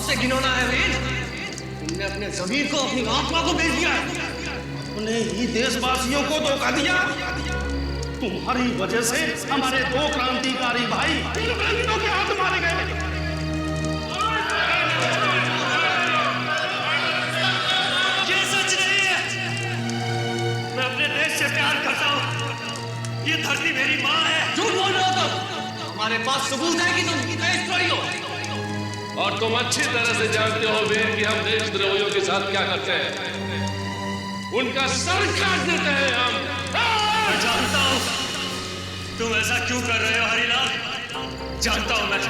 सबसे घिनौना है वीर। तुमने अपने जमीर को, अपनी आत्मा को बेच दिया। तुमने ही देशवासियों को धोखा दिया। तुम्हारी वजह से हमारे 2 क्रांतिकारी भाई इंग्रजों के हाथ मारे गए। ये सच नहीं है। मैं अपने देश से प्यार करता हूँ। ये धरती मेरी माँ है। झूठ बोल रहे हो तुम। हमारे पास सबूत है कि तुम देशद्रोही हो। और तुम अच्छी तरह से जानते हो वीर कि हम देशद्रोहियों के साथ क्या करते हैं। उनका सर काट देते हैं हम। मैं जानता हूँ तुम ऐसा क्यों कर रहे हो हरिलाल। जानता हूँ मैं,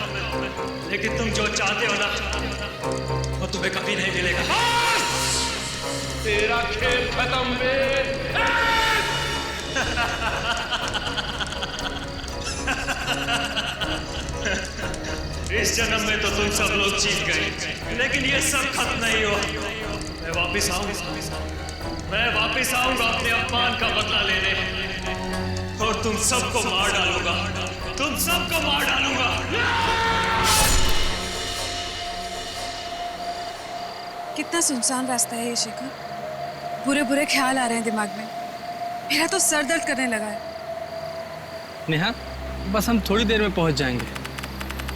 लेकिन तुम जो चाहते हो ना वो तुम्हें कभी नहीं मिलेगा। तेरा खेल खत्म वीर। इस जन्म में तो तुम सब लोग जीत गए, लेकिन ये सब खत्म नहीं हुआ। मैं वापिस आऊंगा अपने अपमान का बदला लेने, और तुम सबको मार डालूंगा। तुम सबको मार डालूंगा। कितना सुनसान रास्ता है ये शेखर। बुरे बुरे ख्याल आ रहे हैं दिमाग में। मेरा तो सर दर्द करने लगा है। नेहा, बस हम थोड़ी देर में पहुंच जाएंगे।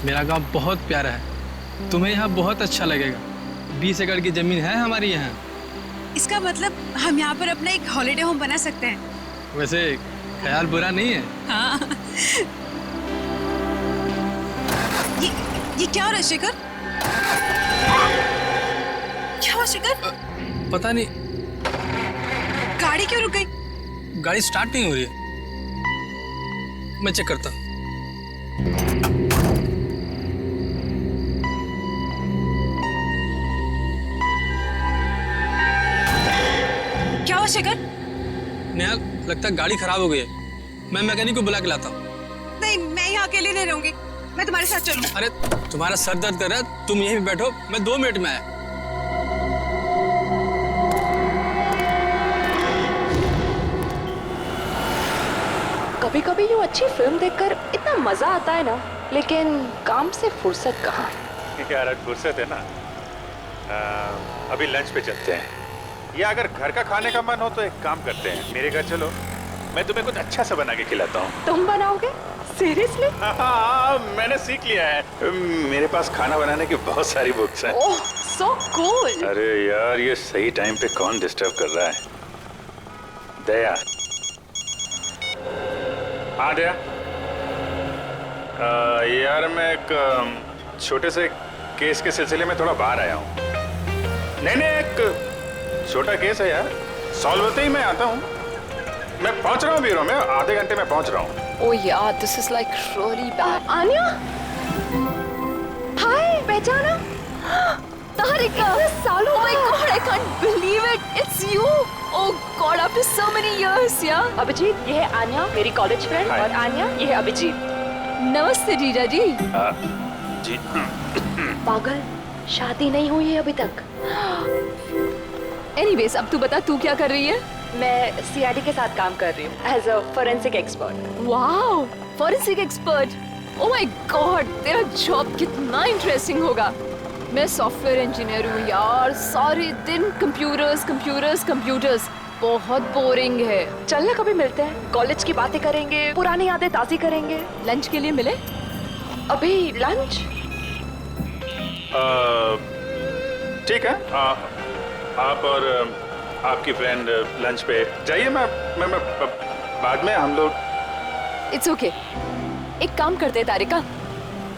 मेरा गांव बहुत प्यारा है, तुम्हें यहाँ बहुत अच्छा लगेगा। 20 एकड़ की जमीन है हमारी यहाँ। इसका मतलब हम यहाँ पर अपना एक हॉलिडे होम बना सकते हैं। वैसे ख्याल बुरा नहीं है। हाँ। ये क्या हो रहा है शेखर? क्या हुआ शेखर? पता नहीं, गाड़ी क्यों रुक गई? गाड़ी स्टार्ट नहीं हो रही है। मैं चेक करता हूँ। क्या हुआ शेखर? नेहा, लगता है गाड़ी खराब हो गई है। मैं मैकेनिक को बुला के लाता हूँ। नहीं, मैं यहाँ अकेले नहीं रहूंगी। मैं तुम्हारे साथ चलूँ। अरे तुम्हारा सर दर्द कर रहा है, तुम यहीं बैठो, मैं 2 मिनट में आया। कभी कभी यूँ अच्छी फिल्म देखकर इतना मजा आता है ना, लेकिन काम से फुर्सत कहाँ। यार आज फुर्सत है ना। अभी लंच पे चलते हैं, या अगर घर का खाने का मन हो तो एक काम करते हैं, मेरे घर चलो, मैं तुम्हें कुछ अच्छा सा बना के खिलाता हूँ। तुम बनाओगे? सीरियसली? हाँ, मैंने सीख लिया है। मेरे पास खाना बनाने की बहुत सारी बुक्स हैं। ओह, सो कूल। अरे यार, ये सही टाइम पे कौन डिस्टर्ब कर रहा है? दया। हाँ दया। यार मैं एक छोटे से केस के सिलसिले में थोड़ा बाहर आया हूँ। नहीं, एक छोटा केस है यार, सॉल्व होते ही मैं आता हूँ। मैं पहुँच रहा हूँ ब्यूरो में, आधे घंटे में पहुँच रहा हूँ। ओह यार, this is like really bad. Anya, hi, पहचाना? तारिका, सालों। Oh my God, I can't believe it. It's you. Oh God, after so many years, yeah. Abhijit, ये है आन्या, मेरी कॉलेज फ्रेंड, और आन्या, ये है अभिजीत। नमस्ते जीजा जी। जी। पागल, शादी नहीं हुई है अभी तक। Anyways, अब तू बता, तू क्या कर रही है? मैं सीआईडी के साथ काम कर रही हूँ as a forensic expert. Wow, forensic expert. Oh my god, तेरा जॉब कितना इंटरेस्टिंग होगा। मैं सॉफ्टवेयर इंजीनियर हूँ यार, सारे दिन कंप्यूटर्स कंप्यूटर्स कंप्यूटर्स, बहुत बोरिंग है। चल ना कभी मिलते हैं, कॉलेज की बातें करेंगे, पुरानी यादें ताज़ी करेंगे। लंच के लिए मिले? अभी लंच? ठीक है, आप और आपकी फ्रेंड लंच पे जाइए। मैं बाद में हम लोग। It's okay. एक काम करते हैं तारिका,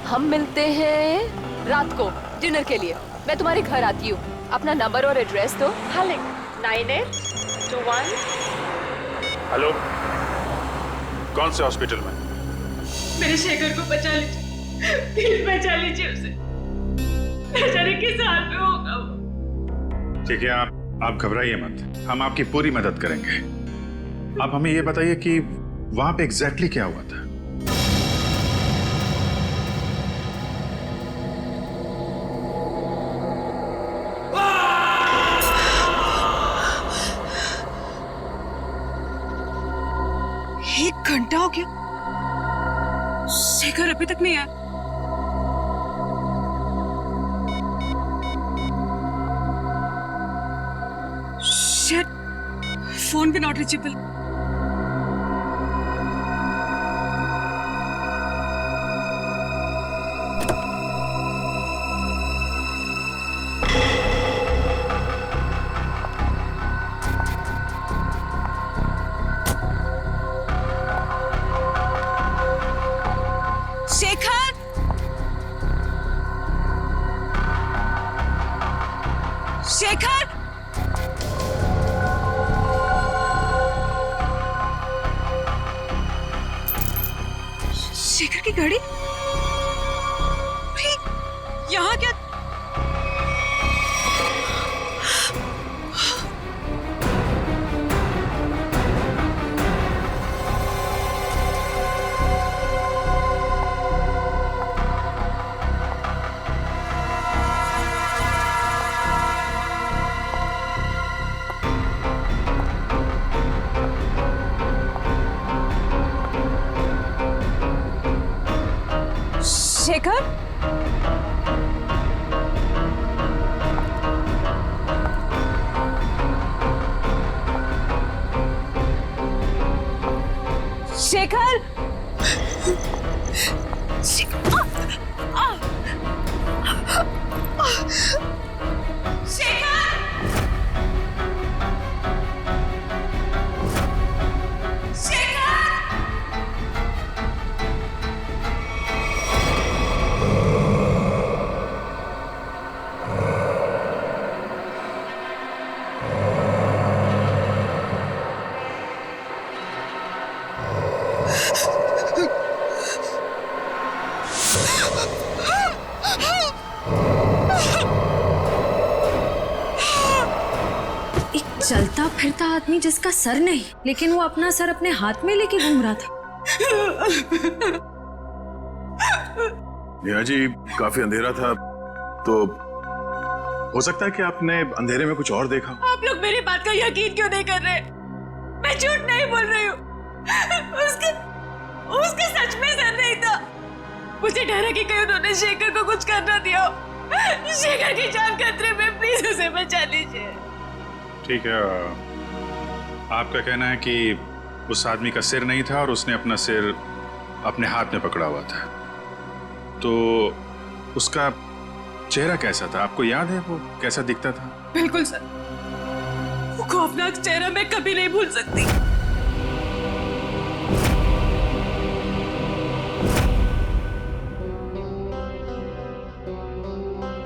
हम मिलते हैं रात को डिनर के लिए। मैं तुम्हारे घर आती हूँ, अपना नंबर और एड्रेस दो। हाँ, 9821। हेलो, कौन से हॉस्पिटल में? मेरे शेखर को बचा लीजिए, प्लीज बचा लीजिए उसे। बेचारे किस हाल में होगा वो। ठीक है, आप घबराइए मत, हम आपकी पूरी मदद करेंगे। आप हमें ये बताइए कि वहां पे एग्जैक्टली क्या हुआ था? एक घंटा हो गया, शेखर अभी तक नहीं आया। फोन भी नॉट रीचेबल। शेखर, शेखर, शेखर की गाड़ी यहाँ क्या? शेखर, शेखर, चलता फिरता आदमी जिसका सर नहीं, लेकिन वो अपना सर अपने हाथ में लेके घूम रहा था। नेहा जी, काफी अंधेरा था, तो हो सकता है कि आपने अंधेरे में कुछ और देखा। आप लोग मेरी बात का यकीन क्यों नहीं कर रहे? मैं झूठ नहीं बोल रही हूँ। उसके सच में सर नहीं था। मुझे डर है कि कहीं उन्होंने शेखर को कुछ कर ना दिया हो। शेखर की जान खतरे में, प्लीज उसे बचा लीजिए। ठीक है, आपका कहना है कि उस आदमी का सिर नहीं था और उसने अपना सिर अपने हाथ में पकड़ा हुआ था, तो उसका चेहरा कैसा था? आपको याद है वो कैसा दिखता था? बिल्कुल सर, वो खौफनाक चेहरा मैं कभी नहीं भूल सकती।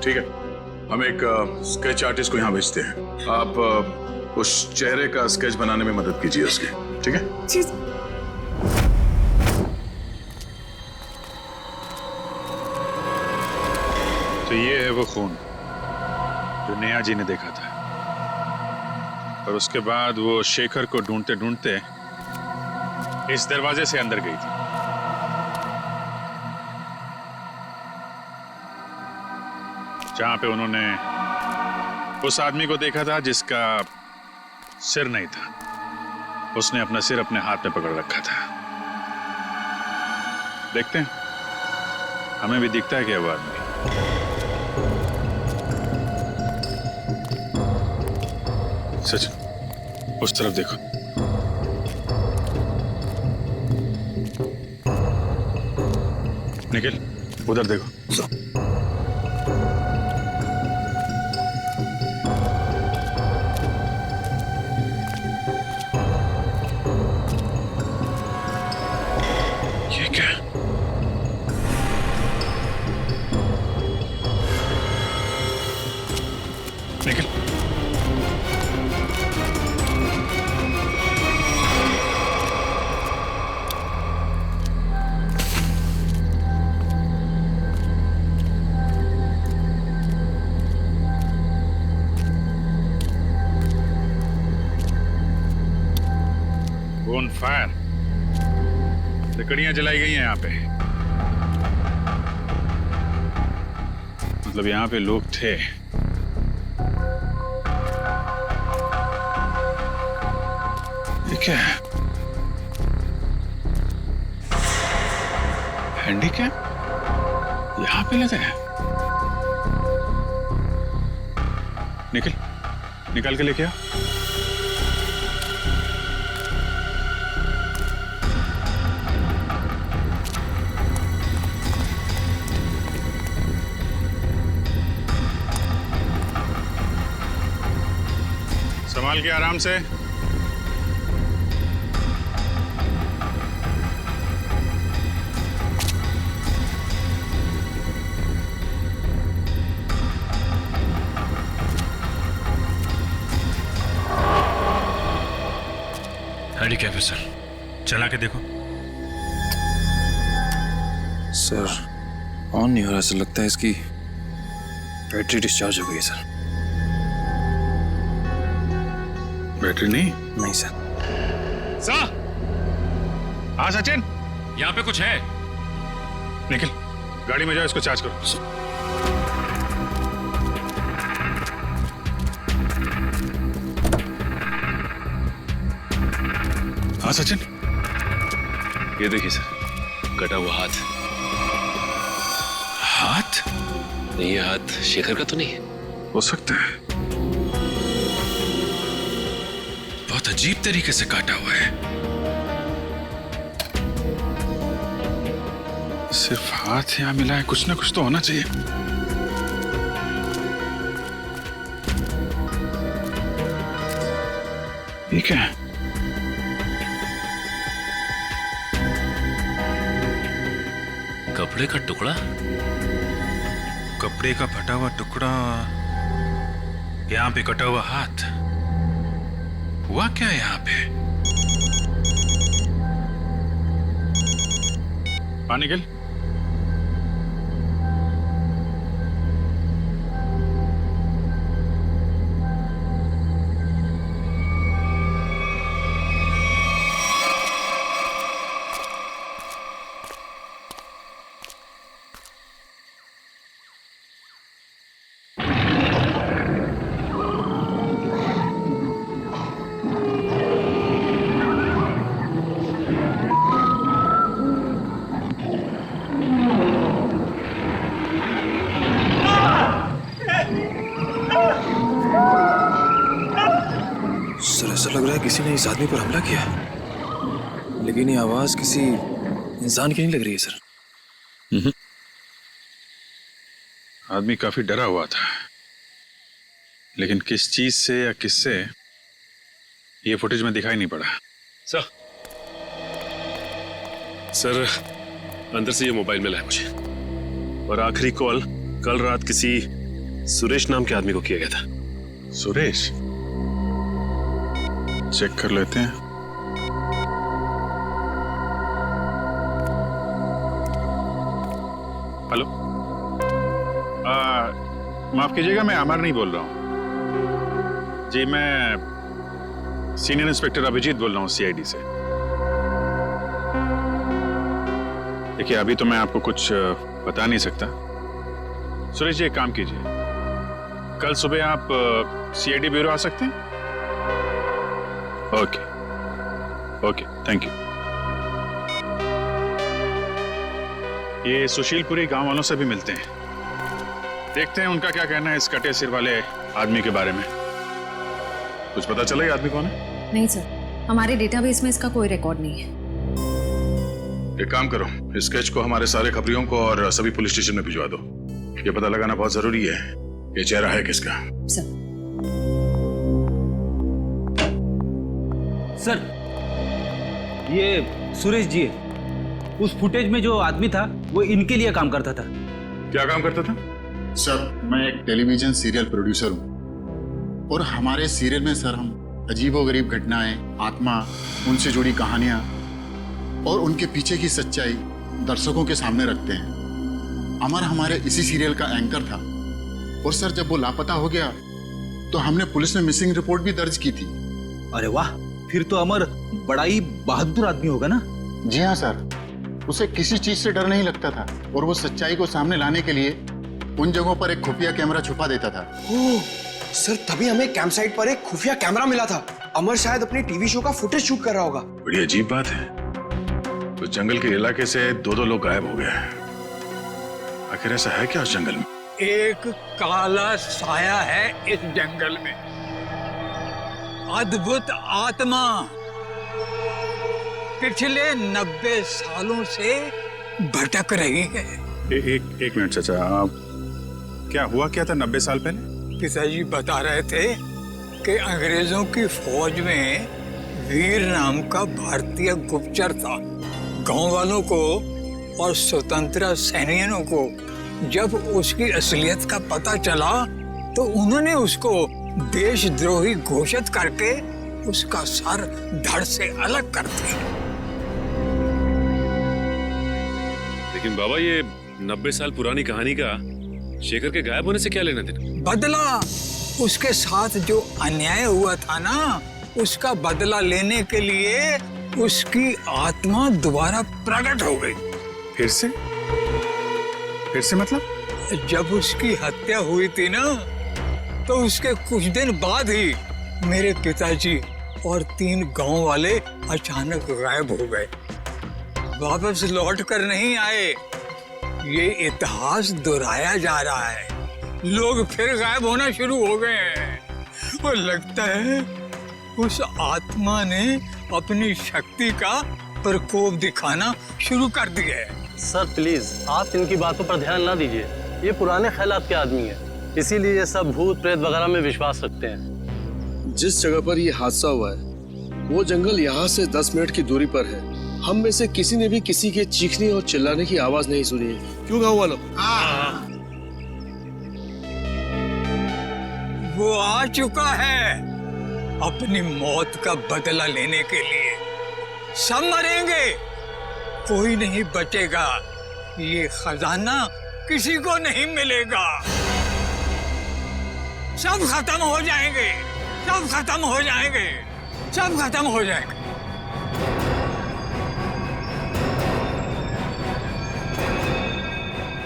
ठीक है, हम एक स्केच आर्टिस्ट को यहाँ भेजते हैं। आप उस चेहरे का स्केच बनाने में मदद कीजिए उसकी, ठीक है? जी। तो ये है वो खून जो नेहा जी ने देखा था, और उसके बाद वो शेखर को ढूंढते ढूंढते इस दरवाजे से अंदर गई थी। जहां पे उन्होंने उस आदमी को देखा था जिसका सिर नहीं था। उसने अपना सिर अपने हाथ में पकड़ रखा था। देखते हैं, हमें भी दिखता है क्या वो आदमी। सच, उस तरफ देखो। निखिल, उधर देखो। ये क्या? निखिल, फायर, लकड़ियां जलाई गई हैं यहाँ पे। मतलब यहाँ पे लोग थे। ये क्या है? हैंडीकैप यहाँ पे लगा है। निकल, निकाल के लेके आ। संभाल के आराम से। हैंडीकैप है सर, चला के देखो। सर ऑन नहीं हो रहा, ऐसा लगता है इसकी बैटरी डिस्चार्ज हो गई है सर। बैटरी नहीं? नहीं सर। सर, हाँ सचिन, यहाँ पे कुछ है। निखिल गाड़ी में जाओ, इसको चार्ज करो। हाँ सचिन, ये देखिए सर, कटा हुआ हाथ। हाथ? नहीं, ये हाथ शेखर का तो नहीं है? हो सकता है, बहुत अजीब तरीके से काटा हुआ है। सिर्फ हाथ यहाँ मिला है, कुछ ना कुछ तो होना चाहिए। ठीक है, कपड़े का टुकड़ा, कपड़े का फटा हुआ टुकड़ा, यहाँ पे कटा हुआ हाथ। हुआ क्या यहाँ पे? हाँ निखिल, ऐसा लग रहा है किसी ने इस आदमी पर हमला किया, लेकिन ये आवाज किसी इंसान की नहीं लग रही है सर। आदमी काफी डरा हुआ था, लेकिन किस चीज से या किससे ये फुटेज में दिखाई नहीं पड़ा। सर अंदर से ये मोबाइल मिला है मुझे, और आखिरी कॉल कल रात किसी सुरेश नाम के आदमी को किया गया था। सुरेश? चेक कर लेते हैं। हेलो, माफ कीजिएगा, मैं अमर नहीं बोल रहा हूं जी, मैं सीनियर इंस्पेक्टर अभिजीत बोल रहा हूं सीआईडी से। देखिए अभी तो मैं आपको कुछ बता नहीं सकता। सुरेश जी एक काम कीजिए, कल सुबह आप सीआईडी ब्यूरो आ सकते हैं? Okay okay, thank you. ये सुशीलपुरी गांव वालों से भी मिलते हैं, देखते हैं उनका क्या कहना है इस कटे सिर वाले आदमी के बारे में। कुछ पता चला ये आदमी कौन है? नहीं सर, हमारे डेटाबेस में इसका कोई रिकॉर्ड नहीं है। एक काम करो, इस स्केच को हमारे सारे खबरियों को और सभी पुलिस स्टेशन में भिजवा दो। ये पता लगाना बहुत जरूरी है ये चेहरा है किसका। सर, ये सुरेश जी है। उस फुटेज में जो आदमी था वो इनके लिए काम करता था। क्या काम करता था? सर, मैं एक टेलीविजन सीरियल प्रोड्यूसर हूँ और हमारे सीरियल में सर हम अजीबोगरीब घटनाएं, आत्मा, उनसे जुड़ी कहानियां और उनके पीछे की सच्चाई दर्शकों के सामने रखते हैं। अमर हमारे इसी सीरियल का एंकर था और सर जब वो लापता हो गया तो हमने पुलिस में मिसिंग रिपोर्ट भी दर्ज की थी। अरे वाह, फिर तो अमर बड़ा ही बहादुर आदमी होगा ना? जी हाँ सर, उसे किसी चीज से डर नहीं लगता था और वो सच्चाई को सामने लाने के लिए उन जगहों पर एक खुफिया कैमरा छुपा देता था। ओह सर, तभी हमें कैंप साइट पर एक खुफिया कैमरा मिला था। अमर शायद अपने टीवी शो का फुटेज शूट कर रहा होगा। बड़ी अजीब बात है, उस जंगल के इलाके से दो लोग गायब हो गए। आखिर ऐसा है क्या उस जंगल में? एक काला साया है इस जंगल में, अद्भुत आत्मा पिछले 90 सालों से भटक रही है। एक मिनट चाचा, क्या हुआ क्या था 90 साल पहले? पिताजी बता रहे थे कि अंग्रेजों की फौज में वीर नाम का भारतीय गुप्तचर था। गांव वालों को और स्वतंत्रता सैनिकों को जब उसकी असलियत का पता चला तो उन्होंने उसको देशद्रोही घोषित करके उसका सर धड़ से अलग कर दिया। लेकिन बाबा, ये 90 साल पुरानी कहानी का शेखर के गायब होने से क्या लेना देना? बदला, उसके साथ जो अन्याय हुआ था ना, उसका बदला लेने के लिए उसकी आत्मा दोबारा प्रकट हो गई। फिर से मतलब? जब उसकी हत्या हुई थी ना, तो उसके कुछ दिन बाद ही मेरे पिताजी और 3 गांव वाले अचानक गायब हो गए। वापस लौट कर नहीं आए। ये इतिहास दोहराया जा रहा है। लोग फिर गायब होना शुरू हो गए हैं और लगता है उस आत्मा ने अपनी शक्ति का प्रकोप दिखाना शुरू कर दिया है। सर प्लीज, आप इनकी बातों पर ध्यान ना दीजिए। ये पुराने ख्यालात के आदमी है, इसीलिए ये सब भूत प्रेत वगैरह में विश्वास रखते हैं। जिस जगह पर ये हादसा हुआ है वो जंगल यहाँ से 10 मिनट की दूरी पर है। हम में से किसी ने भी किसी के चीखने और चिल्लाने की आवाज नहीं सुनी है। क्यों गाँव वालों? वो आ चुका है अपनी मौत का बदला लेने के लिए। सब मरेंगे, कोई नहीं बचेगा। ये खजाना किसी को नहीं मिलेगा। सब खत्म हो जाएंगे, सब खत्म हो जाएंगे, सब खत्म हो जाएंगे।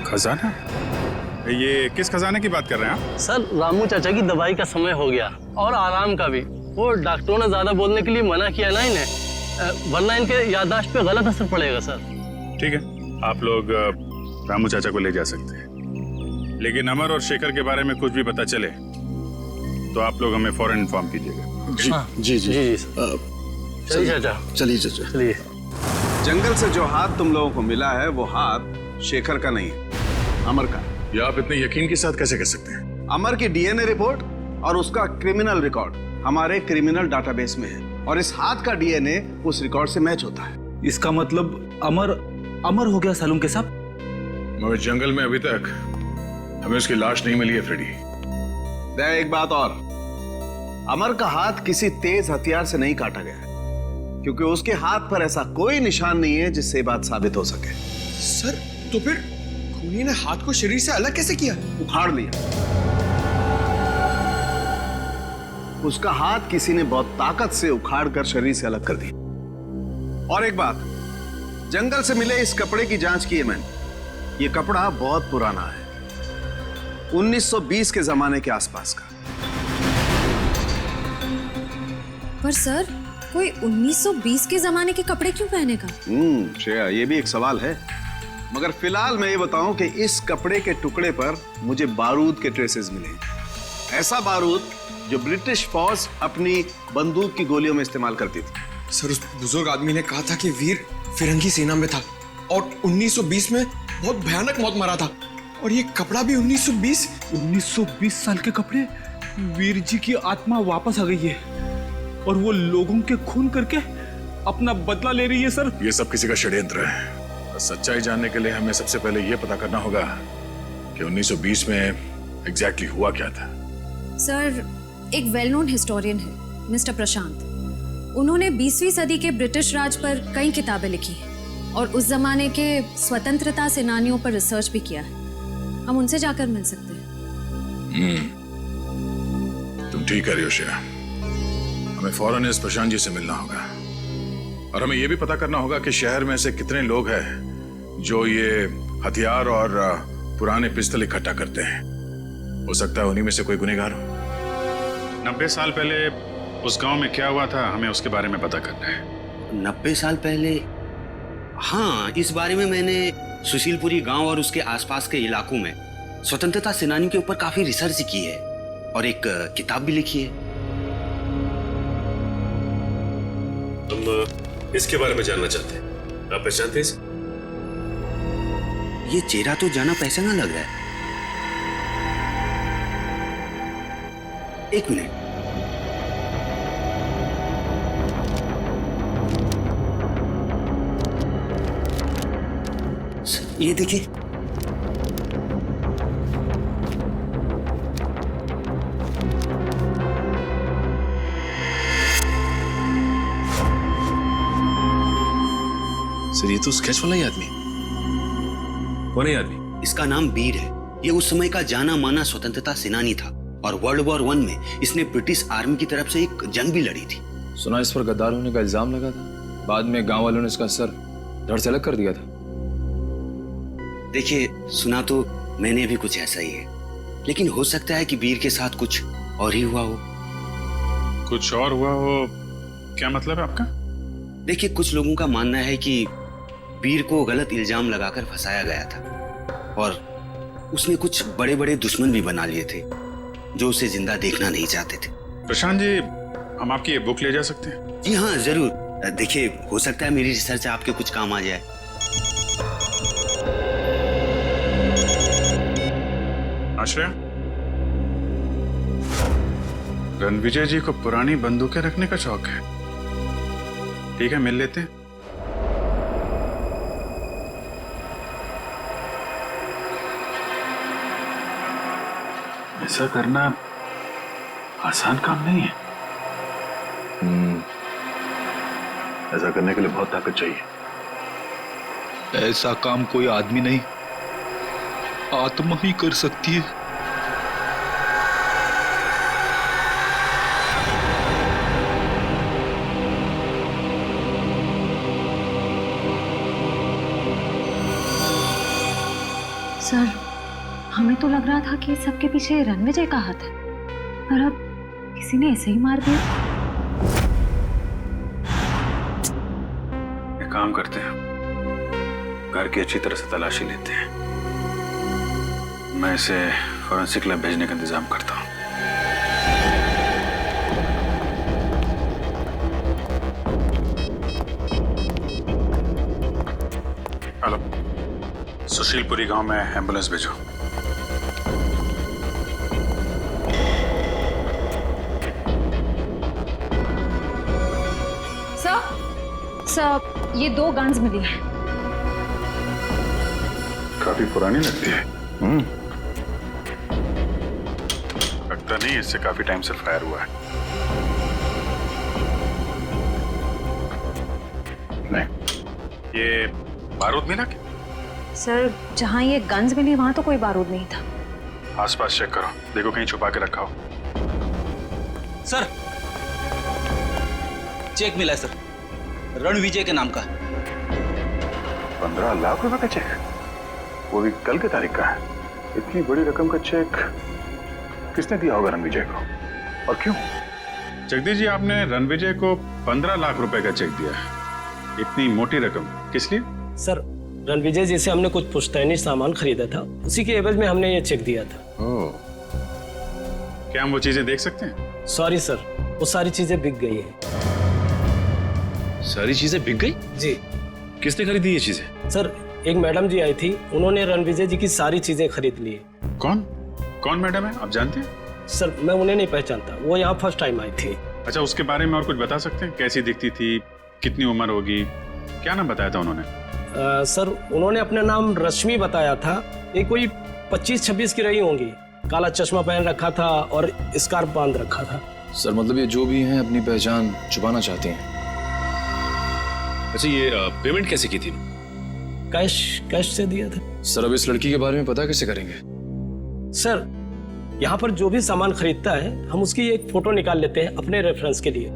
खजाना? ये किस खजाने की बात कर रहे हैं आप? सर, रामू चाचा की दवाई का समय हो गया और आराम का भी। वो डॉक्टरों ने ज्यादा बोलने के लिए मना किया ना इन्हें, वरना इनके याददाश्त पे गलत असर पड़ेगा सर। ठीक है, आप लोग रामू चाचा को ले जा सकते हैं, लेकिन अमर और शेखर के बारे में कुछ भी पता चले तो आप लोग हमें फौरन इन्फॉर्म कीजिएगा। जी। चलिए चाचा। चलिए चाचा। चलिए। जंगल से जो हाथ तुम लोगों को मिला है वो हाथ शेखर का नहीं है, अमर का। ये आप इतने यकीन के साथ कैसे कह सकते हैं? अमर की डीएनए रिपोर्ट और उसका क्रिमिनल रिकॉर्ड हमारे क्रिमिनल डाटाबेस में है और इस हाथ का डीएनए उस रिकॉर्ड से मैच होता है। इसका मतलब अमर हो गया सालूम के साहब। मगर जंगल में अभी तक हमें उसकी लाश नहीं मिली है फ्रेडी। एक बात और, अमर का हाथ किसी तेज हथियार से नहीं काटा गया है, क्योंकि उसके हाथ पर ऐसा कोई निशान नहीं है जिससे बात साबित हो सके। सर, तो फिर खूनी ने हाथ को शरीर से अलग कैसे किया? उखाड़ लिया। उसका हाथ किसी ने बहुत ताकत से उखाड़ कर शरीर से अलग कर दिया। और एक बात, जंगल से मिले इस कपड़े की जांच की है मैंने। ये कपड़ा बहुत पुराना है, 1920 के जमाने के आसपास का। पर सर, कोई 1920 के जमाने के कपड़े क्यों पहनेगा? श्रेया, ये भी एक सवाल है। मगर फिलहाल मैं ये बताऊं कि इस कपड़े के टुकड़े पर मुझे बारूद के ट्रेसेस मिले। ऐसा बारूद जो ब्रिटिश फौज अपनी बंदूक की गोलियों में इस्तेमाल करती थी। सर, उस बुजुर्ग आदमी ने कहा था कि वीर फिरंगी सेना में था और 1920 में बहुत भयानक मौत मरा था। और ये कपड़ा भी 1920 साल के कपड़े। वीर जी की आत्मा वापस आ गई है और वो लोगों के खून करके अपना बदला ले रही है सर। ये सब किसी का षड्यंत्र है। सच्चाई जानने के लिए हमें सबसे पहले ये पता करना होगा कि 1920 में एग्जैक्टली हुआ क्या था। सर, एक वेल नोन हिस्टोरियन है मिस्टर प्रशांत। उन्होंने 20वीं सदी के ब्रिटिश राज पर कई किताबें लिखी हैं और उस जमाने के स्वतंत्रता सेनानियों पर रिसर्च भी किया है। हम उनसे जाकर मिल सकते हैं। तुम ठीक कह रही हो श्रेया। हमें फौरन इस प्रशांत जी से मिलना होगा और हमें यह भी पता करना होगा कि शहर में ऐसे कितने लोग हैं जो ये हथियार और पुराने पिस्तल इकट्ठा करते हैं। हो सकता है उन्हीं में से कोई गुनहगार हो। 90 साल पहले उस गांव में क्या हुआ था, हमें उसके बारे में पता करना है। 90 साल पहले? हाँ, इस बारे में मैंने सुशीलपुरी गांव और उसके आसपास के इलाकों में स्वतंत्रता सेनानियों के ऊपर काफी रिसर्च की है और एक किताब भी लिखी है। हम इसके बारे में जानना चाहते हैं। आप पहचानते हैं? ये चेहरा तो जाना पहचाना लग रहा है। एक मिनट। ये देखिए। सर ये तो स्केच वाला ही आदमी। कौन है ये आदमी? इसका नाम वीर है। ये उस समय का जाना माना स्वतंत्रता सेनानी था और वर्ल्ड वॉर 1 में इसने ब्रिटिश आर्मी की तरफ से एक जंग भी लड़ी थी। सुना इस पर गद्दार होने का इल्जाम लगा था, बाद में गांव वालों ने इसका सर धड़ से अलग कर दिया था। देखिए, सुना तो मैंने भी कुछ ऐसा ही है, लेकिन हो सकता है कि वीर के साथ कुछ और ही हुआ हो। कुछ और हुआ हो? क्या मतलब है आपका? देखिए, कुछ लोगों का मानना है कि वीर को गलत इल्जाम लगाकर फंसाया गया था और उसने कुछ बड़े बड़े दुश्मन भी बना लिए थे जो उसे जिंदा देखना नहीं चाहते थे। प्रशांत जी, हम आपकी ये बुक ले जा सकते हैं? जी हाँ, जरूर। देखिए, हो सकता है मेरी रिसर्च आपके कुछ काम आ जाए। आश्रय, रणविजय जी को पुरानी बंदूकें रखने का शौक है। ठीक है, मिल लेते हैं। ऐसा करना आसान काम नहीं है। ऐसा करने के लिए बहुत ताकत चाहिए। ऐसा काम कोई आदमी नहीं, आत्मा ही कर सकती है। सर, हमें तो लग रहा था कि सबके पीछे रणविजय का हाथ है, पर अब किसी ने ऐसे ही मार दिया। एक काम करते हैं, घर की अच्छी तरह से तलाशी लेते हैं। मैं इसे फॉरेंसिक लैब भेजने का इंतजाम करता हूँ। हेलो, सुशीलपुरी गांव में एम्बुलेंस भेजो। सर, ये 2 गन्स मिली हैं। काफी पुरानी लगती है। लगता नहीं इससे काफी टाइम से फायर हुआ है। नहीं, ये बारूद मिला क्या? सर, जहाँ ये गन्स मिली वहां तो कोई बारूद नहीं था। आसपास चेक करो, देखो कहीं छुपा के रखा हो। सर, चेक मिला है सर, रणविजय के नाम का। 15 लाख रुपए का चेक, वो भी कल के तारीख का है। इतनी बड़ी रकम का चेक किसने दिया होगा रणविजय को, और क्यों? जगदीश जी, आपने रणविजय को 15 लाख रुपए का चेक दिया है। इतनी मोटी रकम किस लिए? सर, रणविजय जी से हमने कुछ पुश्तैनी सामान खरीदा था, उसी के एवज में हमने ये चेक दिया था। ओह, क्या हम वो चीजें देख सकते हैं? सॉरी सर, वो सारी चीजें बिक गई हैं। सारी चीजें बिक गई? जी। किसने खरीदी ये चीजें? सर, एक मैडम जी आई थी, उन्होंने रणविजय जी की सारी चीजें खरीद ली। कौन मैडम है, आप जानते हैं? सर, मैं उन्हें नहीं पहचानता, वो यहाँ फर्स्ट टाइम आई थी। अच्छा, उसके बारे में और कुछ बता सकते हैं? कैसी दिखती थी, कितनी उम्र होगी, क्या नाम बताया था उन्होंने? सर, उन्होंने अपना नाम रश्मि बताया था। ये कोई 25-26 की रही होंगी। काला चश्मा पहन रखा था और स्कार्फ बांध रखा था। सर, मतलब ये जो भी हैं अपनी पहचान छुपाना चाहते हैं। अच्छा, ये पेमेंट कैसे की थी? कैश से दिया था। सर, अब इस लड़की के बारे में पता कैसे करेंगे? सर, यहाँ पर जो भी सामान खरीदता है हम उसकी एक फोटो निकाल लेते हैं अपने रेफरेंस के लिए।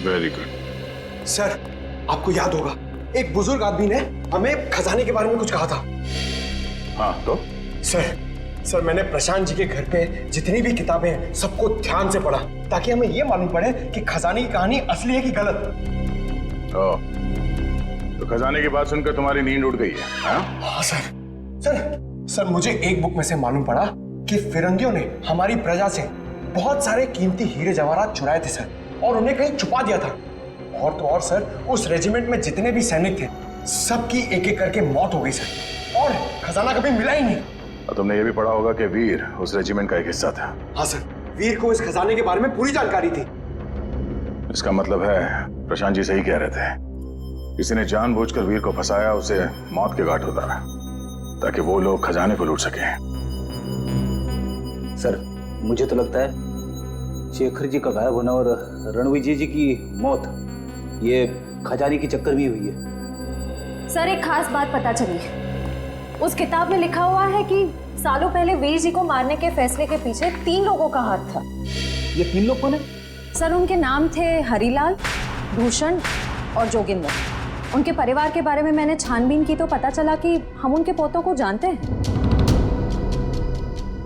Very good. सर, आपको याद होगा एक बुजुर्ग आदमी ने हमें खजाने के बारे में कुछ कहा था। हाँ, तो सर, मैंने प्रशांत जी के घर पे जितनी भी किताबें हैं सबको ध्यान से पढ़ा, ताकि हमें ये मालूम पड़े कि खजाने की कहानी असली है कि गलत। तो खजाने की बात सुनकर तुम्हारी नींद उड़ गई है? हाँ सर, मुझे एक बुक में से मालूम पड़ा कि फिरंगियों ने हमारी प्रजा से बहुत सारे कीमती हीरे जवाहरात चुराए थे सर, और उन्हें कहीं छुपा दिया था। और तो और सर, उस रेजिमेंट में जितने भी सैनिक थे सबकी एक एक करके मौत हो गई सर, और खजाना कभी मिला ही नहीं। और तुमने ये भी पढ़ा होगा कि वीर उस रेजिमेंट का एक हिस्सा था। हाँ सर, वीर को इस खजाने के बारे में पूरी जानकारी थी। इसका मतलब है प्रशांत जी सही कह रहे थे, किसी ने जानबूझकर वीर को फंसाया, उसे मौत के घाट उतारा। ताकि वो लोग खजाने को लूट सकें। सर, मुझे तो लगता है शेखर जी का गायब होना और रणविजय जी की मौत ये खजाने की चक्कर में हुई है। सर, एक खास बात पता चली है। उस किताब में लिखा हुआ है कि सालों पहले वीर जी को मारने के फैसले के पीछे 3 लोगों का हाथ था। ये 3 लोग कौन है? सर, उनके नाम थे हरीलाल, भूषण और जोगिंदर। उनके परिवार के बारे में मैंने छानबीन की तो पता चला कि हम उनके पोतों को जानते हैं।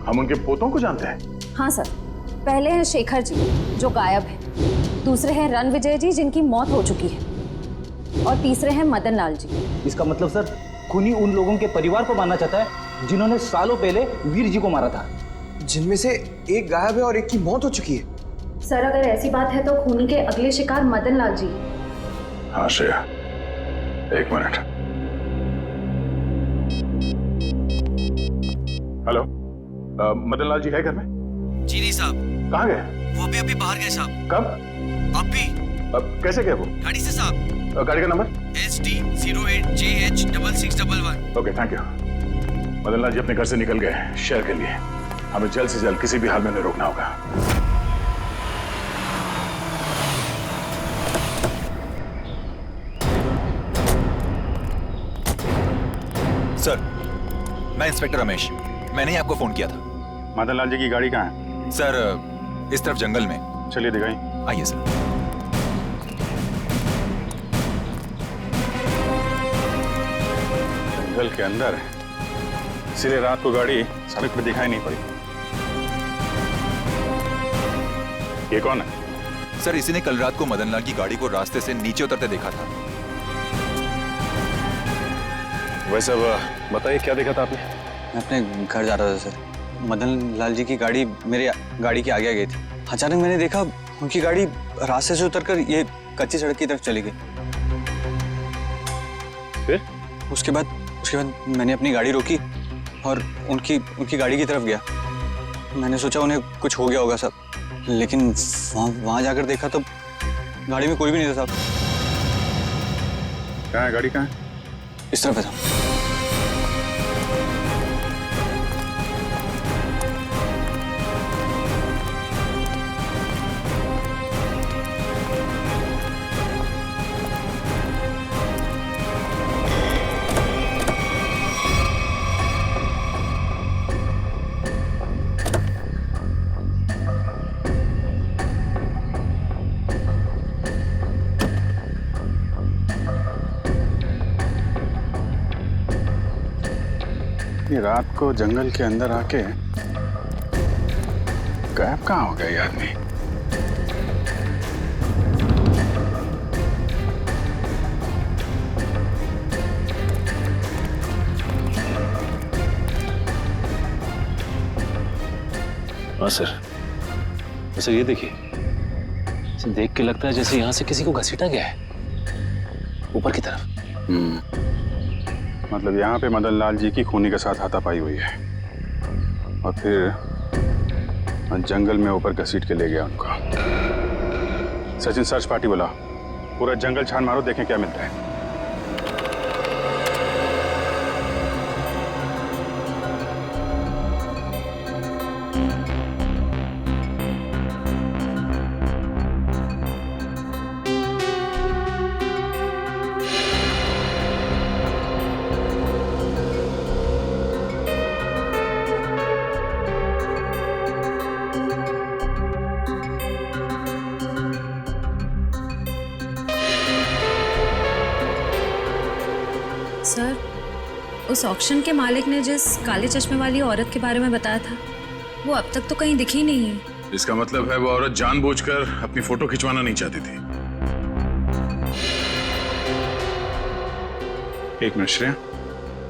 हम उनके पोतों को जानते हैं? हाँ सर, पहले हैं शेखर जी जो गायब है, दूसरे हैं रणविजय जी जिनकी मौत हो चुकी है, और तीसरे हैं मदन लाल जी। इसका मतलब सर खूनी उन लोगों के परिवार को मारना चाहता है जिन्होंने सालों पहले वीर जी को मारा था, जिनमें से एक गायब है और एक की मौत हो चुकी है। सर, अगर ऐसी बात है तो खूनी के अगले शिकार मदन लाल जी। हाँ श्रेया, एक मिनट। हेलो, मदन लाल जी है घर में? जी नहीं साहब। कहाँ गए? वो भी अभी बाहर गए साहब। कब? अभी। कैसे गए वो? गाड़ी से साहब। गाड़ी का नंबर? SD08JH6611। Okay, thank you. Madan Lal ji अपने घर से निकल गए शहर के लिए। हमें जल्द से जल्द किसी भी हाल में उन्हें रोकना होगा। सर, मैं इंस्पेक्टर रमेश। मैंने ही आपको फोन किया था। मदन लाल जी की गाड़ी कहाँ है? सर, इस तरफ जंगल में। चलिए दिखाई। आइए सर। जंगल के अंदर है, इसलिए रात को गाड़ी सड़क पर दिखाई नहीं पड़ी। ये कौन है? सर, इसी ने कल रात को मदन लाल की गाड़ी को रास्ते से नीचे उतरते देखा था। वैसे बताइए क्या देखा था आपने? मैं अपने घर जा रहा था सर। मदन लाल जी की गाड़ी मेरे गाड़ी के आगे आ गई थी। अचानक मैंने देखा उनकी गाड़ी रास्ते से उतरकर ये कच्ची सड़क की तरफ चली गई। फिर? उसके बाद मैंने अपनी गाड़ी रोकी और उनकी गाड़ी की तरफ गया। मैंने सोचा उन्हें कुछ हो गया होगा साहब, लेकिन वहां जाकर देखा तो गाड़ी में कोई भी नहीं था साहब। कहाँ है गाड़ी? कहाँ है? इस तरफ है साहब। रात को जंगल के अंदर आके गायब कहाँ हो गया ये आदमी? हाँ सर, वैसे ये देखिए, इसे देख के लगता है जैसे यहाँ से किसी को घसीटा गया है ऊपर की तरफ। मतलब यहाँ पे मदन लाल जी की खूनी के साथ हाथापाई हुई है और फिर जंगल में ऊपर घसीट के ले गया उनको। सचिन, सर्च पार्टी बुला, पूरा जंगल छान मारो, देखें क्या मिलता है। सर, उस ऑक्शन के मालिक ने जिस काले चश्मे वाली औरत के बारे में बताया था वो अब तक तो कहीं दिखी नहीं है। इसका मतलब है वो औरत जानबूझकर अपनी फोटो खिंचवाना नहीं चाहती थी। एक मिनट श्रेया,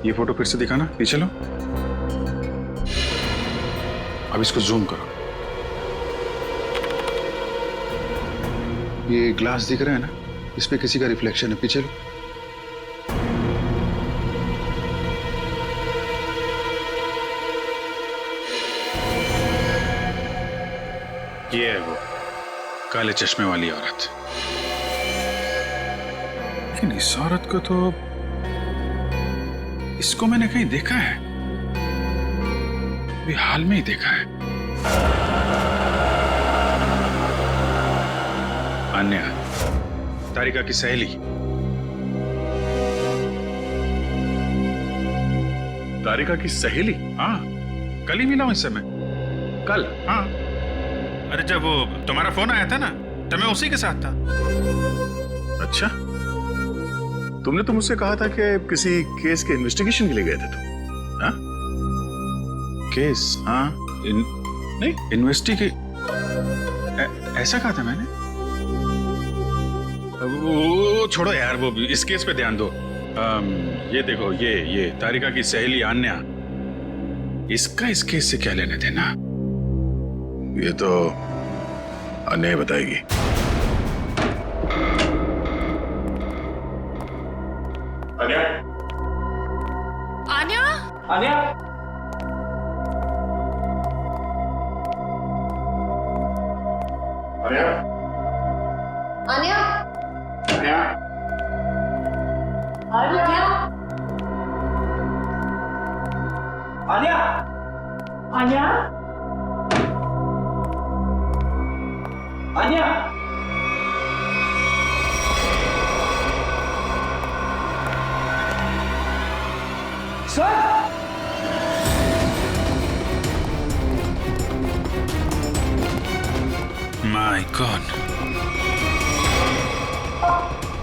ये फोटो फिर से दिखाना, पीछे लो। अब इसको जूम करो। ये ग्लास दिख रहा है ना, इस पे किसी का रिफ्लेक्शन है, पीछे लो। ये है वो काले चश्मे वाली औरत। लेकिन इस औरत को तो इसको मैंने कहीं देखा है, अभी हाल में ही देखा है। अन्या, तारिका की सहेली। तारिका की सहेली? हाँ, कल ही मिला हूं इससे मैं। कल? हाँ। अरे जब वो तुम्हारा फोन आया था ना, तो मैं उसी के साथ था। अच्छा, तुमने तो मुझसे कहा था कि किसी केस के इन्वेस्टिगेशन के लिए गए थे तुम। हाँ? केस? हाँ, नहीं इन्वेस्टिगे ऐसा कहा था मैंने। वो छोड़ो यार, वो इस केस पे ध्यान दो। ये देखो, ये तारिका की सहेली अन्या, इसका इस केस से क्या लेने देना? ये तो अन्या ही बताएगी। Anya? Anya? Anya? Anya? Anya? Anya? Anya? Anya? Anya? Anya? Sir! My god.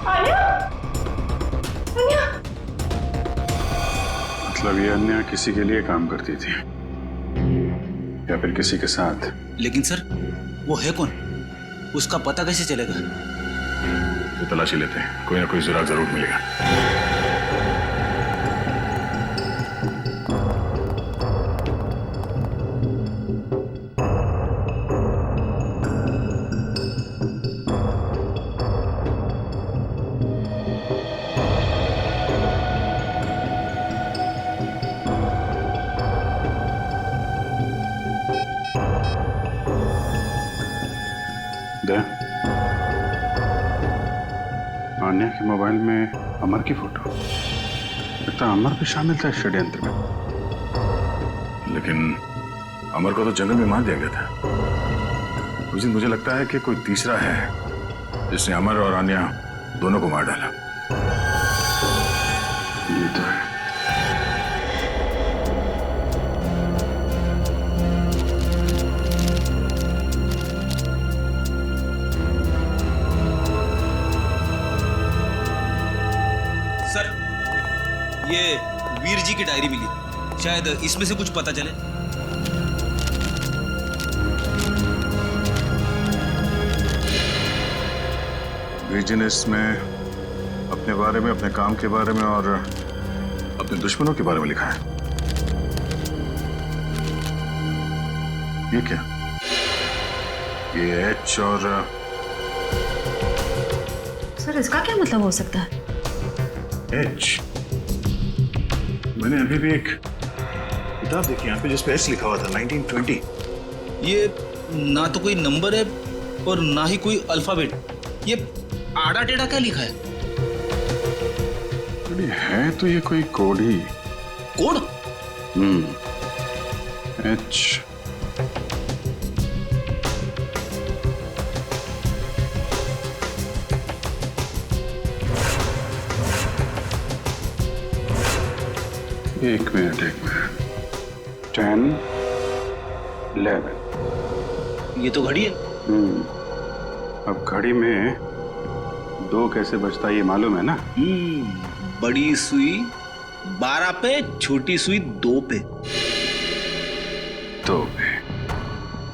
Anya? Anya? मतलब ये अन्या किसी के लिए काम करती थी या फिर किसी के साथ? लेकिन सर, वो है कौन? उसका पता कैसे चलेगा? तो तलाशी लेते हैं, कोई ना कोई सुराग जरूर मिलेगा। अन्या के मोबाइल में अमर की फोटो। लगता है अमर भी शामिल था इस षड्यंत्र में। लेकिन अमर को तो जंगल में मार दिया गया था। उस दिन मुझे लगता है कि कोई तीसरा है जिसने अमर और अन्या दोनों को मार डाला। ये तो है। सर, ये वीर जी की डायरी मिली, शायद इसमें से कुछ पता चले। वीर जी ने इसमें अपने बारे में, अपने काम के बारे में और अपने दुश्मनों के बारे में लिखा है। ये क्या? ये एच और सर, इसका क्या मतलब हो सकता है? एच? मैंने अभी भी एक किताब देखी यहाँ पे जिस पे एच लिखा हुआ था, 1920। ये ना तो कोई नंबर है और ना ही कोई अल्फाबेट। ये आड़ा टेढ़ा क्या लिखा है? है तो ये कोई कोड ही। कोड? एच। एक मिनट 10, 11। ये तो घड़ी है। अब घड़ी में 2 कैसे बजता है ये मालूम है ना? बड़ी सुई 12 पे, छोटी सुई 2 पे। 2 पे।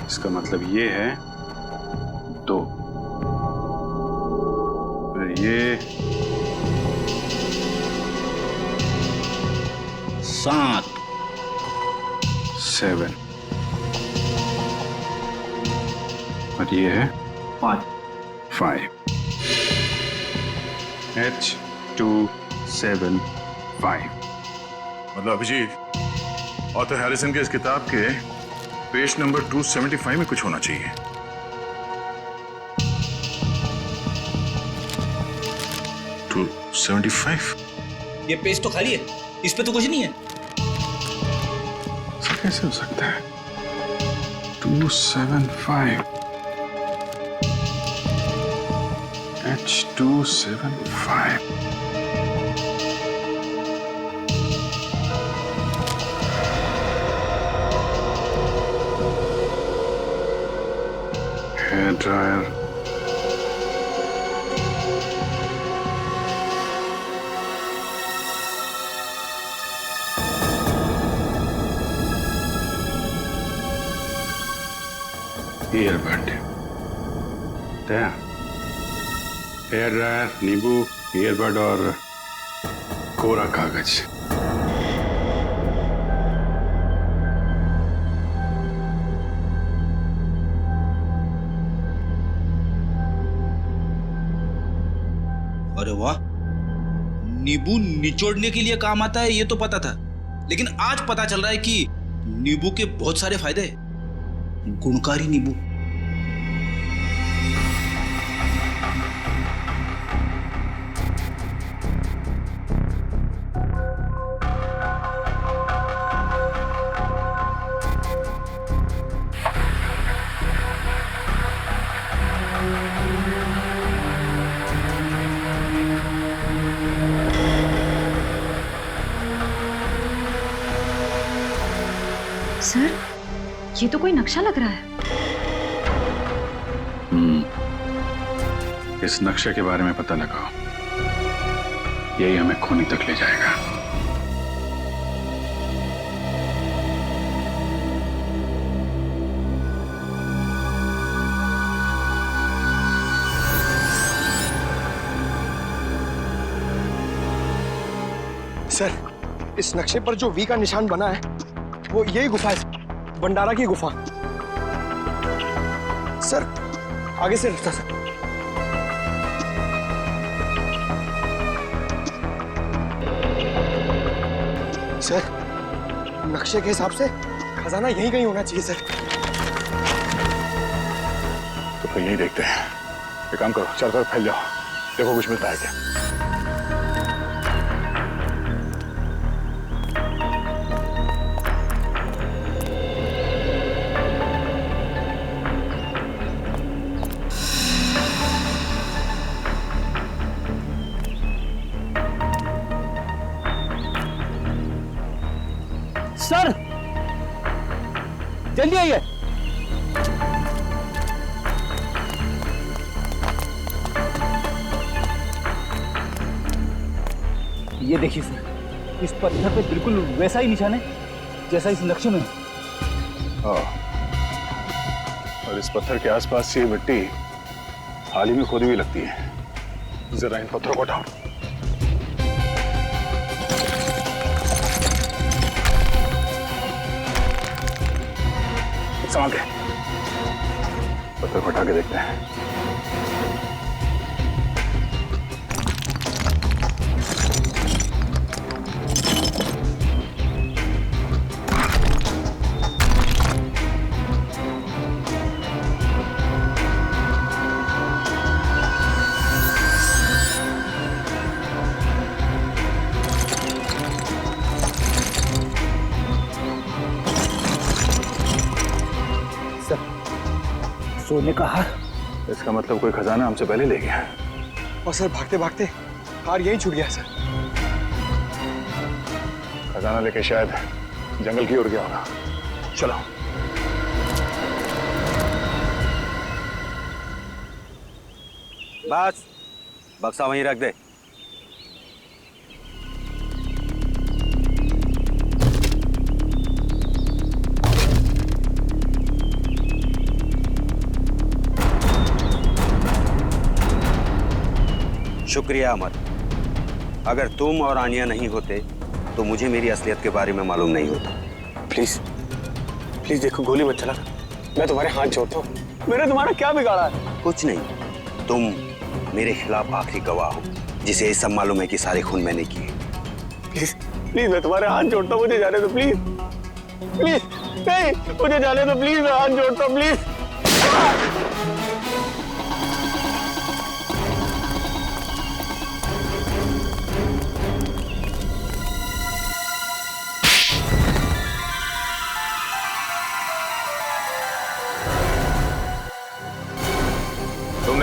इसका मतलब ये है 2। फिर ये 7, 7 और ये है 5। H 2 7 5। मतलब अभिजीत, ऑथर हैरिसन के इस किताब के पेज नंबर 275 में कुछ होना चाहिए। $275? ये पेज तो खाली है। इस पे तो कुछ नहीं है। कैसे हो सकता है? 275 H275 hair dryer, earbud, hair dryer, नींबू, ईयरबड और कोरा कागज। अरे वाह, नींबू निचोड़ने के लिए काम आता है ये तो पता था, लेकिन आज पता चल रहा है कि नींबू के बहुत सारे फायदे हैं। गुणकारी नींबू। सर, ये तो कोई नक्शा लग रहा है। इस नक्शे के बारे में पता लगाओ, यही हमें खूनी तक ले जाएगा। सर, इस नक्शे पर जो वी का निशान बना है वो यही गुफा है, भंडारा की गुफा। सर, आगे से रास्ता सर। सर, नक्शे के हिसाब से खजाना यहीं कहीं होना चाहिए सर। तो फिर यही देखते हैं। एक काम करो, चारों तरफ फैल जाओ, देखो कुछ मिलता है क्या। सर, जल्दी आइए। ये देखिए सर, इस पत्थर पे बिल्कुल वैसा ही निशान है जैसा इस नक्शे में है। हाँ, और इस पत्थर के आसपास ये मिट्टी हाल ही में खोदी हुई लगती है। जरा इन पत्थरों को उठाओ। संभाल के पत्थर को उठा के देखते हैं। सोने का हार। इसका मतलब कोई खजाना हमसे पहले ले गया। और सर, भागते भागते हार यहीं छूट गया सर। खजाना लेके शायद जंगल की ओर गया होगा। चलो। बस, बक्सा वहीं रख दे। शुक्रिया अमर। अगर तुम और आनिया नहीं होते तो मुझे मेरी असलियत के बारे में मालूम नहीं होता। प्लीज प्लीज देखो, गोली मत चला। मैं तुम्हारे हाथ जोड़ता हूँ। मैंने तुम्हारा क्या बिगाड़ा है? कुछ नहीं, तुम मेरे खिलाफ आखिरी गवाह हो जिसे ये सब मालूम है कि सारे खून मैंने किए। प्लीज प्लीज, मैं तुम्हारे हाथ जोड़ता हूँ, मुझे जाने दो प्लीज। प्लीज नहीं, मुझे जाने दो प्लीज, मैं हाथ जोड़ता हूँ प्लीज।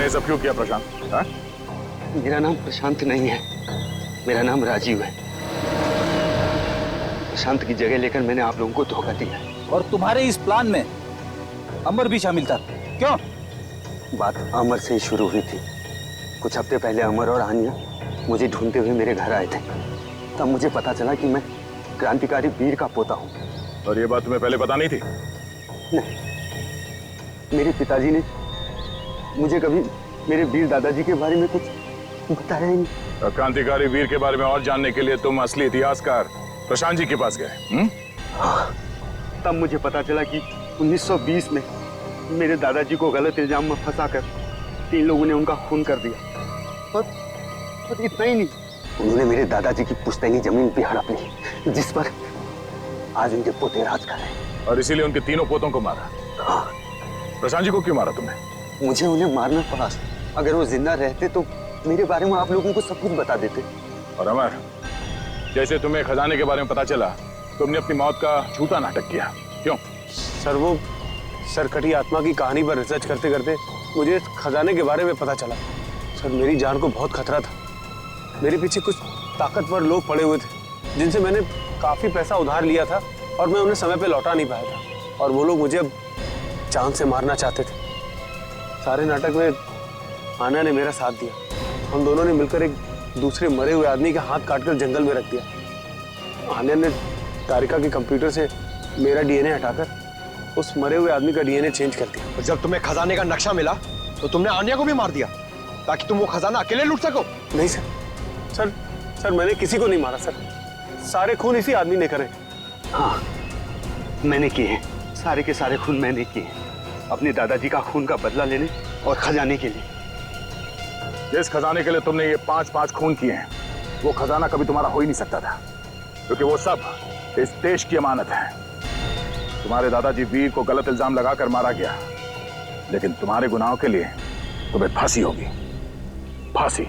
ये सब क्यों किया प्रशांत? हाँ? मेरा नाम प्रशांत नहीं है, मेरा नाम राजीव है। प्रशांत की जगह लेकर मैंने आप लोगों को धोखा दिया। और तुम्हारे इस प्लान में अमर भी शामिल था, क्यों? बात अमर से ही शुरू हुई थी। कुछ हफ्ते पहले अमर और आनिया मुझे ढूंढते हुए मेरे घर आए थे। तब मुझे पता चला कि मैं क्रांतिकारी वीर का पोता हूँ। और ये बात तुम्हें पहले पता नहीं थी? नहीं, मेरे पिताजी ने मुझे कभी मेरे वीर दादाजी के बारे में कुछ बताया ही नहीं। क्रांतिकारी वीर के बारे में और जानने के लिए तुम असली इतिहासकार प्रशांत जी के पास गए? हाँ, तब मुझे पता चला कि 1920 में मेरे दादाजी को गलत इल्जाम में फंसाकर 3 लोगों ने उनका खून कर दिया। और इतना ही नहीं, उन्होंने मेरे दादाजी की पुश्तैनी जमीन भी हड़प ली, जिस पर आज उनके पोते राज कर रहे हैं। और इसीलिए उनके तीनों पोतों को मारा? हाँ। प्रशांत जी को क्यों मारा तुमने? मुझे उन्हें मारना पड़ा। अगर वो जिंदा रहते तो मेरे बारे में आप लोगों को सब कुछ बता देते। और अमर, जैसे तुम्हें खजाने के बारे में पता चला, तुमने अपनी मौत का झूठा नाटक किया, क्यों? सर, वो सरकटी आत्मा की कहानी पर रिसर्च करते करते मुझे खजाने के बारे में पता चला। सर, मेरी जान को बहुत खतरा था। मेरे पीछे कुछ ताकतवर लोग पड़े हुए थे, जिनसे मैंने काफी पैसा उधार लिया था और मैं उन्हें समय पे लौटा नहीं पाया था। और वो लोग मुझे अब जान से मारना चाहते थे। सारे नाटक में आना ने मेरा साथ दिया। हम दोनों ने मिलकर एक दूसरे मरे हुए आदमी का हाथ काटकर जंगल में रख दिया। आन्या ने तारिका के कंप्यूटर से मेरा डीएनए हटाकर उस मरे हुए आदमी का डीएनए चेंज कर दिया। और जब तुम्हें खजाने का नक्शा मिला तो तुमने आन्या को भी मार दिया ताकि तुम वो खजाना अकेले लूट सको? नहीं सर, सर सर मैंने किसी को नहीं मारा सर। सारे खून इसी आदमी ने करे। हाँ, मैंने किए, सारे के सारे खून मैंने किए, अपने दादाजी का खून का बदला लेने और खजाने के लिए। जिस खजाने के लिए तुमने ये 5-5 खून किए हैं, वो खजाना कभी तुम्हारा हो ही नहीं सकता था, क्योंकि वो सब इस देश की अमानत है। तुम्हारे दादाजी वीर को गलत इल्जाम लगाकर मारा गया, लेकिन तुम्हारे गुनाहों के लिए तुम्हें फांसी होगी, फांसी।